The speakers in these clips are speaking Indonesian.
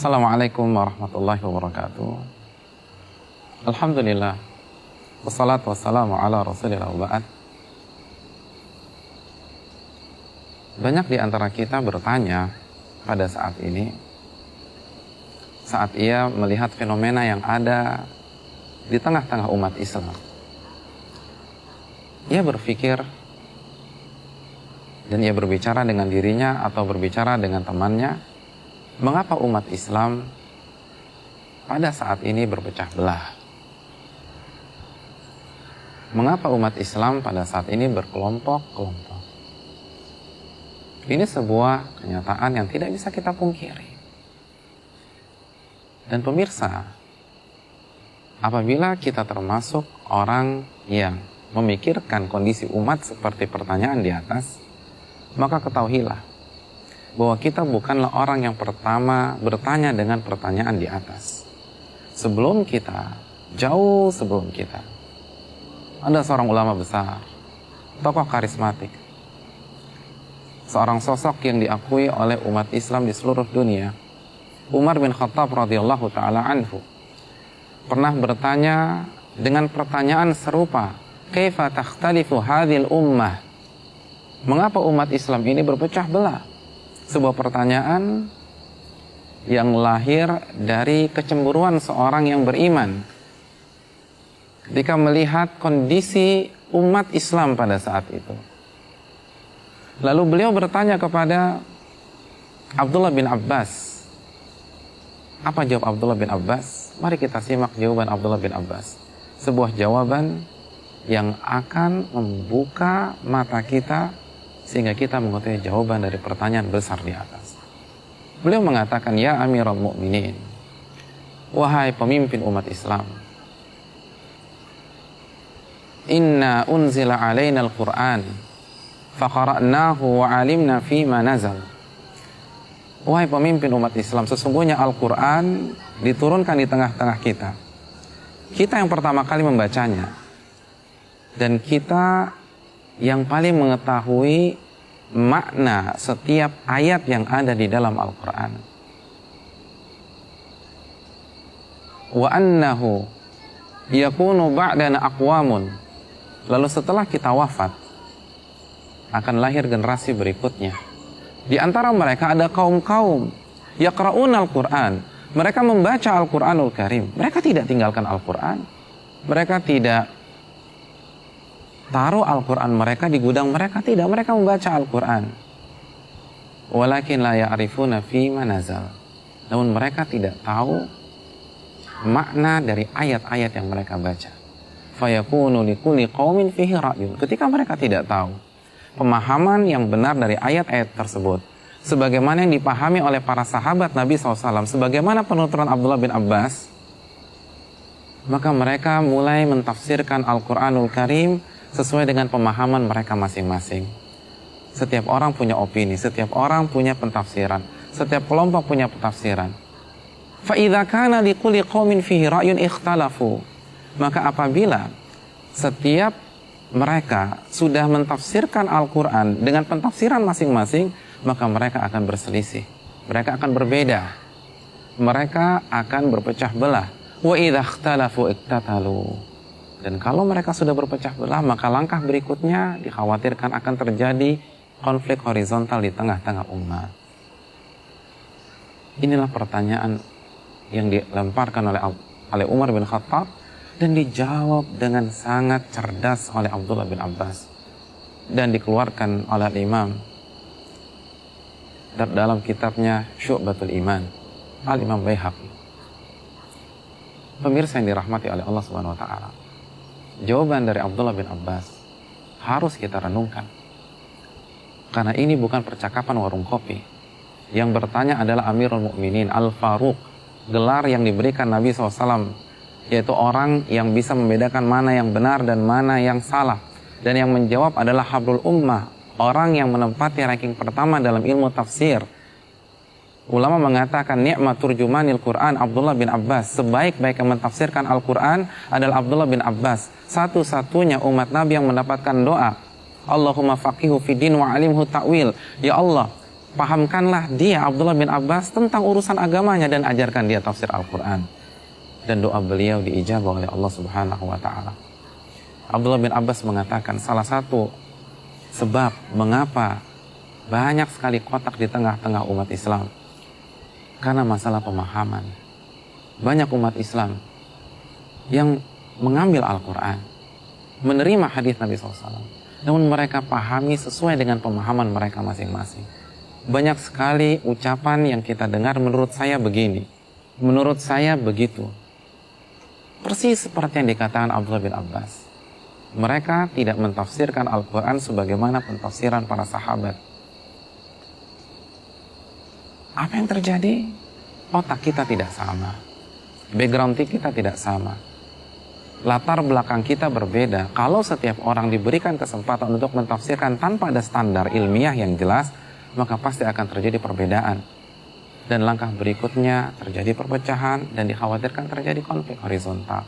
Assalamualaikum warahmatullahi wabarakatuh. Alhamdulillah, wassalatu wassalamu ala rasulillah wa ba'd. Banyak di antara kita bertanya pada saat ini, saat ia melihat fenomena yang ada di tengah-tengah umat Islam. Ia berpikir dan ia berbicara dengan dirinya atau berbicara dengan temannya, mengapa umat Islam pada saat ini berpecah belah? Mengapa umat Islam pada saat ini berkelompok-kelompok? Ini sebuah kenyataan yang tidak bisa kita pungkiri. Dan pemirsa, apabila kita termasuk orang yang memikirkan kondisi umat seperti pertanyaan di atas, maka ketahuilah bahwa kita bukanlah orang yang pertama bertanya dengan pertanyaan di atas. Sebelum kita, jauh sebelum kita, ada seorang ulama besar, tokoh karismatik, seorang sosok yang diakui oleh umat Islam di seluruh dunia, Umar bin Khattab radhiyallahu ta'ala anhu, pernah bertanya dengan pertanyaan serupa, kaifa takhtalifu hadhil ummah? Mengapa umat Islam ini berpecah belah? Sebuah pertanyaan yang lahir dari kecemburuan seorang yang beriman ketika melihat kondisi umat Islam pada saat itu. Lalu beliau bertanya kepada Abdullah bin Abbas. Apa jawab Abdullah bin Abbas? Mari kita simak jawaban Abdullah bin Abbas. Sebuah jawaban yang akan membuka mata kita sehingga kita mengetahui jawaban dari pertanyaan besar di atas. Beliau mengatakan, ya Amirul Mukminin, wahai pemimpin umat Islam, inna unzila alaina al-Quran faqara'nahu wa alimna fima nazal. Wahai pemimpin umat Islam, sesungguhnya Al-Quran diturunkan di tengah-tengah kita. Kita yang pertama kali membacanya, dan kita yang paling mengetahui makna setiap ayat yang ada di dalam Al-Quran. Wa annahu yakunu ba'dana aqwamun. Lalu setelah kita wafat, akan lahir generasi berikutnya. Di antara mereka ada kaum-kaum yaqra'una al-Quran. Mereka membaca Al-Quranul Karim. Mereka tidak tinggalkan Al-Quran. Mereka tidak taruh Al-Quran mereka di gudang mereka. Tidak, mereka membaca Al-Quran. Walakin la ya'rifuna fima nazal. Namun mereka tidak tahu makna dari ayat-ayat yang mereka baca. Fayakunu likulli qaumin fihi ra'yun. Ketika mereka tidak tahu pemahaman yang benar dari ayat-ayat tersebut, sebagaimana yang dipahami oleh para sahabat Nabi SAW, sebagaimana penuturan Abdullah bin Abbas, maka mereka mulai mentafsirkan Al-Quranul Karim sesuai dengan pemahaman mereka masing-masing. Setiap orang punya opini, setiap orang punya pentafsiran, setiap kelompok punya pentafsiran. Fa idza kana likulli qaumin fihi ra'yun ikhtalafu. Maka apabila setiap mereka sudah mentafsirkan Al-Quran dengan pentafsiran masing-masing, maka mereka akan berselisih, mereka akan berbeda, mereka akan berpecah belah. Wa idza ikhtalafu iktatalu. Dan kalau mereka sudah berpecah belah, maka langkah berikutnya dikhawatirkan akan terjadi konflik horizontal di tengah-tengah umat. Inilah pertanyaan yang dilemparkan oleh Umar bin Khattab dan dijawab dengan sangat cerdas oleh Abdullah bin Abbas dan dikeluarkan oleh Imam dalam kitabnya Syu'batul Iman, Al-Imam Baihaqi. Pemirsa yang dirahmati oleh Allah Subhanahu wa taala, jawaban dari Abdullah bin Abbas harus kita renungkan. Karena ini bukan percakapan warung kopi. Yang bertanya adalah Amirul Mukminin Al-Faruq, gelar yang diberikan Nabi SAW, yaitu orang yang bisa membedakan mana yang benar dan mana yang salah. Dan yang menjawab adalah Habrul Ummah, orang yang menempati ranking pertama dalam ilmu tafsir. Ulama mengatakan ni'mat turjumanil Quran Abdullah bin Abbas. Sebaik-baik yang mentafsirkan Al-Quran adalah Abdullah bin Abbas. Satu-satunya umat Nabi yang mendapatkan doa, Allahumma faqihu fid din wa alimhu ta'wil. Ya Allah, pahamkanlah dia, Abdullah bin Abbas, tentang urusan agamanya dan ajarkan dia tafsir Al-Quran. Dan doa beliau diijabah oleh Allah Subhanahu wa Ta'ala. Abdullah bin Abbas mengatakan salah satu sebab mengapa banyak sekali kotak di tengah-tengah umat Islam karena masalah pemahaman. Banyak umat Islam yang mengambil Al-Quran, menerima hadis Nabi SAW, namun mereka pahami sesuai dengan pemahaman mereka masing-masing. Banyak sekali ucapan yang kita dengar, menurut saya begini, menurut saya begitu. Persis seperti yang dikatakan Abdullah bin Abbas. Mereka tidak mentafsirkan Al-Quran sebagaimana pentafsiran para sahabat. Apa yang terjadi? Otak kita tidak sama. Background kita tidak sama. Latar belakang kita berbeda. Kalau setiap orang diberikan kesempatan untuk mentafsirkan tanpa ada standar ilmiah yang jelas, maka pasti akan terjadi perbedaan. Dan langkah berikutnya terjadi perpecahan dan dikhawatirkan terjadi konflik horizontal.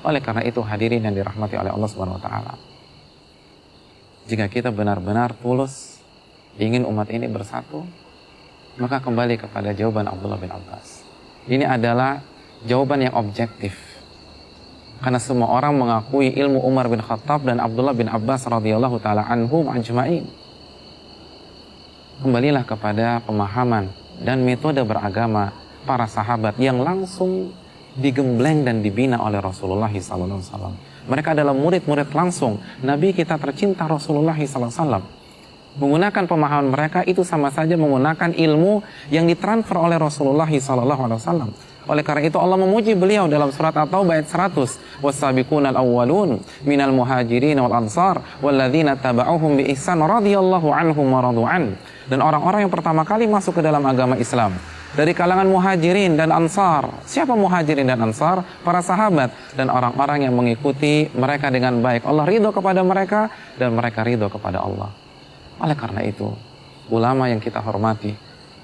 Oleh karena itu hadirin yang dirahmati oleh Allah Subhanahu wa Ta'ala, jika kita benar-benar tulus ingin umat ini bersatu, maka kembali kepada jawaban Abdullah bin Abbas. Ini adalah jawaban yang objektif, karena semua orang mengakui ilmu Umar bin Khattab dan Abdullah bin Abbas radhiyallahu ta'ala anhum ajma'in. Kembalilah kepada pemahaman dan metode beragama para sahabat yang langsung digembleng dan dibina oleh Rasulullah SAW. Mereka adalah murid-murid langsung Nabi kita tercinta Rasulullah SAW. Menggunakan pemahaman mereka itu sama saja menggunakan ilmu yang ditransfer oleh Rasulullah SAW. Oleh karena itu Allah memuji beliau dalam surat At-Taubah ayat 100. Was-sabiqunal awwalun minal muhajirin wal ansar walladzina taba'uhum bi ihsan radhiyallahu anhum wa radu'an. Dan orang-orang yang pertama kali masuk ke dalam agama Islam dari kalangan muhajirin dan ansar. Siapa muhajirin dan ansar? Para sahabat dan orang-orang yang mengikuti mereka dengan baik. Allah ridho kepada mereka dan mereka ridho kepada Allah. Oleh karena itu, ulama yang kita hormati,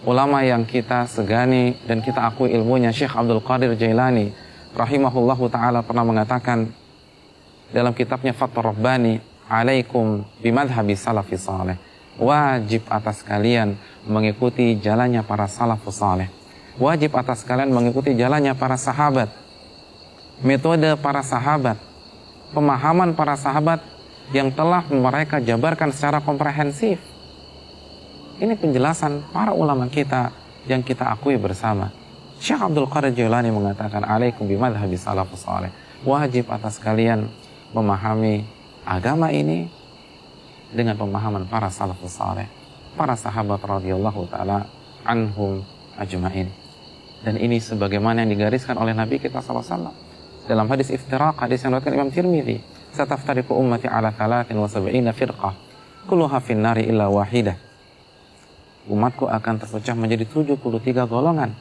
ulama yang kita segani dan kita akui ilmunya, Syekh Abdul Qadir Jailani rahimahullahu ta'ala pernah mengatakan dalam kitabnya Fathur Rabbani, alaikum bimadhabi salafi saleh. Wajib atas kalian mengikuti jalannya para salafus saleh. Wajib atas kalian mengikuti jalannya para sahabat. Metode para sahabat, pemahaman para sahabat yang telah mereka jabarkan secara komprehensif. Ini penjelasan para ulama kita yang kita akui bersama. Syekh Abdul Qadir Jailani mengatakan, alaikum bimadhabi salafus saleh. Wajib atas kalian memahami agama ini dengan pemahaman para salafus saleh, para sahabat radhiyallahu ta'ala anhum ajma'in. Dan ini sebagaimana yang digariskan oleh Nabi kita SAW dalam hadis iftiraq, hadis yang diriwayatkan Imam Tirmidzi, sataftariqu ummati ala 73 firqah kulluha finnari illa wahidah. Umatku akan terpecah menjadi 73 golongan,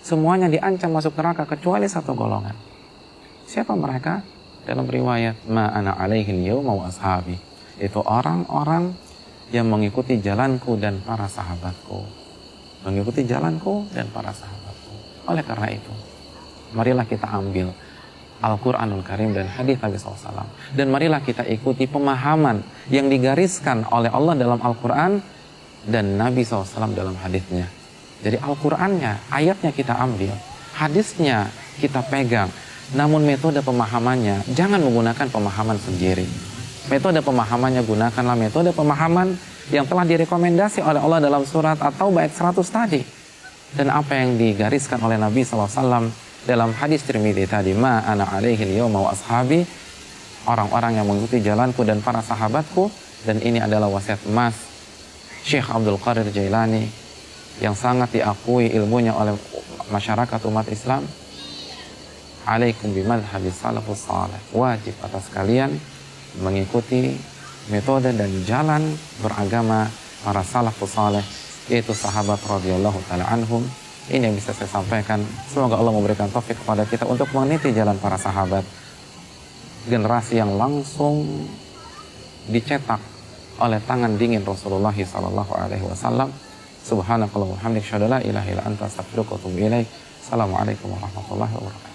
semuanya diancam masuk neraka kecuali satu golongan. Siapa mereka? Dalam riwayat ma ana alaihi yauma wa ashabi, itu orang-orang yang mengikuti jalanku dan para sahabatku. Mengikuti jalanku dan para sahabatku. Oleh karena itu, marilah kita ambil Al-Quranul Karim dan hadis Nabi SAW. Dan marilah kita ikuti pemahaman yang digariskan oleh Allah dalam Al-Quran dan Nabi SAW dalam hadisnya. Jadi Al-Qurannya, ayatnya kita ambil, hadisnya kita pegang. Namun metode pemahamannya, jangan menggunakan pemahaman sendiri. Metode pemahamannya gunakanlah metode pemahaman yang telah direkomendasi oleh Allah dalam surat At-Taubah ayat 100 tadi. Dan apa yang digariskan oleh Nabi SAW dalam hadis Tirmidzi tadi, ma ana alaihi al-yawma wa ashabi, orang-orang yang mengikuti jalanku dan para sahabatku. Dan ini adalah wasiat emas Syekh Abdul Qadir Jailani yang sangat diakui ilmunya oleh masyarakat umat Islam. Alaikum bimadhabi salafus salih. Wajib atas kalian mengikuti metode dan jalan beragama para salafus salih, yaitu sahabat radhiyallahu ta'ala anhum. Ini yang bisa saya sampaikan. Semoga Allah memberikan taufik kepada kita untuk meniti jalan para sahabat, generasi yang langsung dicetak oleh tangan dingin Rasulullah sallallahu alaihi wasallam. Subhanakallahumma wa bihamdika asyhadu an la ilaha illa anta astaghfiruka wa atubu ilaik. Assalamualaikum warahmatullahi wabarakatuh.